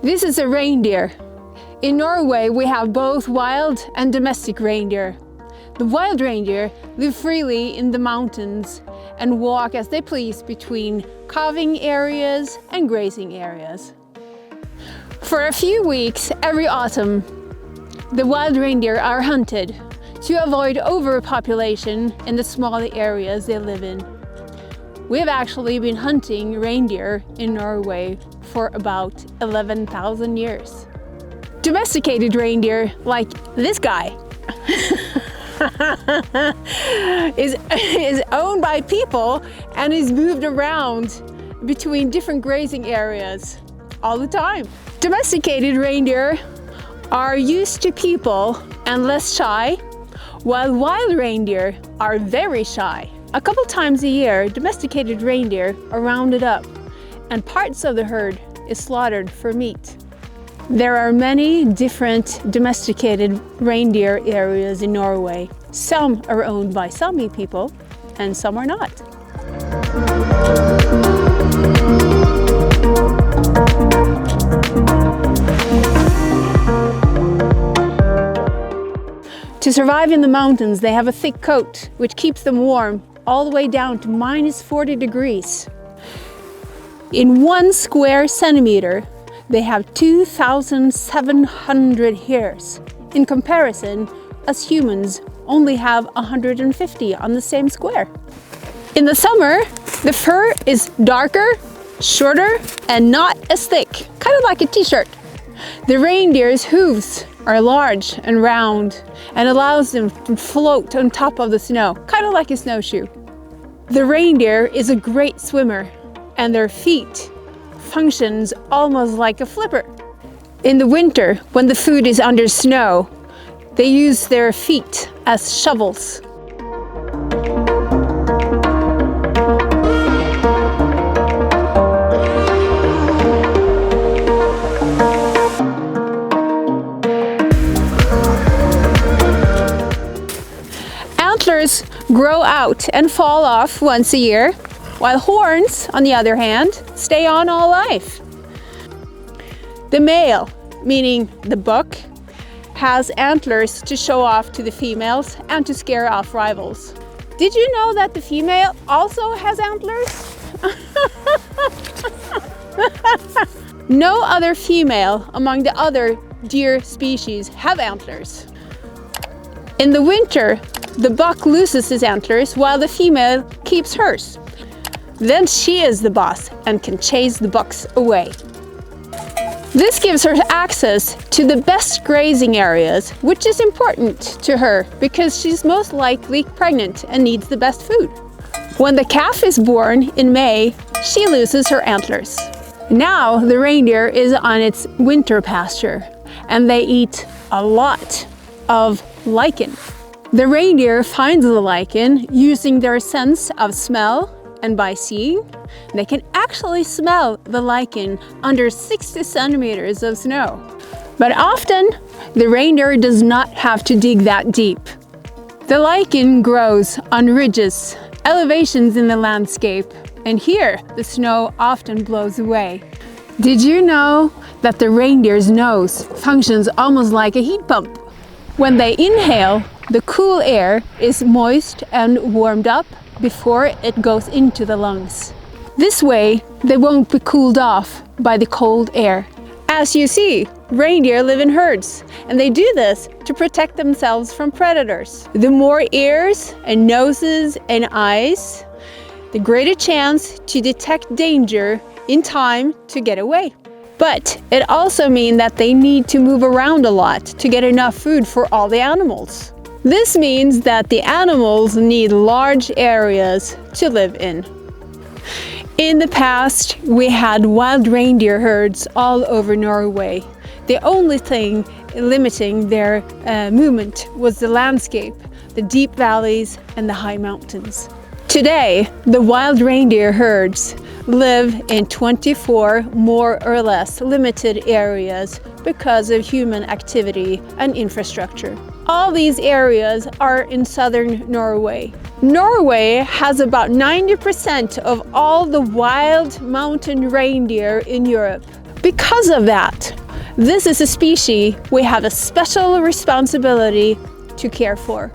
This is a reindeer. In Norway, we have both wild and domestic reindeer. The wild reindeer live freely in the mountains and walk as they please between calving areas and grazing areas. For a few weeks every autumn, the wild reindeer are hunted to avoid overpopulation in the smaller areas they live in. We have actually been hunting reindeer in Norway for about 11,000 years. Domesticated reindeer, like this guy, is owned by people and is moved around between different grazing areas all the time. Domesticated reindeer are used to people and less shy, while wild reindeer are very shy. A couple times a year, domesticated reindeer are rounded up and parts of the herd is slaughtered for meat. There are many different domesticated reindeer areas in Norway. Some are owned by Sami people and some are not. To survive in the mountains, they have a thick coat which keeps them warm all the way down to -40 degrees. In 1 square centimeter, they have 2,700 hairs. In comparison, us humans only have 150 on the same square. In the summer, the fur is darker, shorter, and not as thick, kind of like a t-shirt. The reindeer's hooves are large and round and allows them to float on top of the snow, kind of like a snowshoe. The reindeer is a great swimmer and their feet functions almost like a flipper. In the winter, when the food is under snow, they use their feet as shovels. Antlers grow out and fall off once a year, while horns, on the other hand, stay on all life. The male, meaning the buck, has antlers to show off to the females and to scare off rivals. Did you know that the female also has antlers? No other female among the other deer species have antlers. In the winter, the buck loses his antlers while the female keeps hers. Then she is the boss and can chase the bucks away. This gives her access to the best grazing areas, which is important to her because she's most likely pregnant and needs the best food. When the calf is born in May, she loses her antlers. Now the reindeer is on its winter pasture and they eat a lot of lichen. The reindeer finds the lichen using their sense of smell, and by seeing, they can actually smell the lichen under 60 centimeters of snow. But often, the reindeer does not have to dig that deep. The lichen grows on ridges, elevations in the landscape, and here the snow often blows away. Did you know that the reindeer's nose functions almost like a heat pump? When they inhale, the cool air is moist and warmed up before it goes into the lungs. This way, they won't be cooled off by the cold air. As you see, reindeer live in herds, and they do this to protect themselves from predators. The more ears and noses and eyes, the greater chance to detect danger in time to get away. But it also means that they need to move around a lot to get enough food for all the animals. This means that the animals need large areas to live in. In the past, we had wild reindeer herds all over Norway. The only thing limiting their movement was the landscape, the deep valleys and the high mountains. Today, the wild reindeer herds live in 24 more or less limited areas because of human activity and infrastructure. All these areas are in southern Norway. Norway has about 90% of all the wild mountain reindeer in Europe. Because of that, this is a species we have a special responsibility to care for.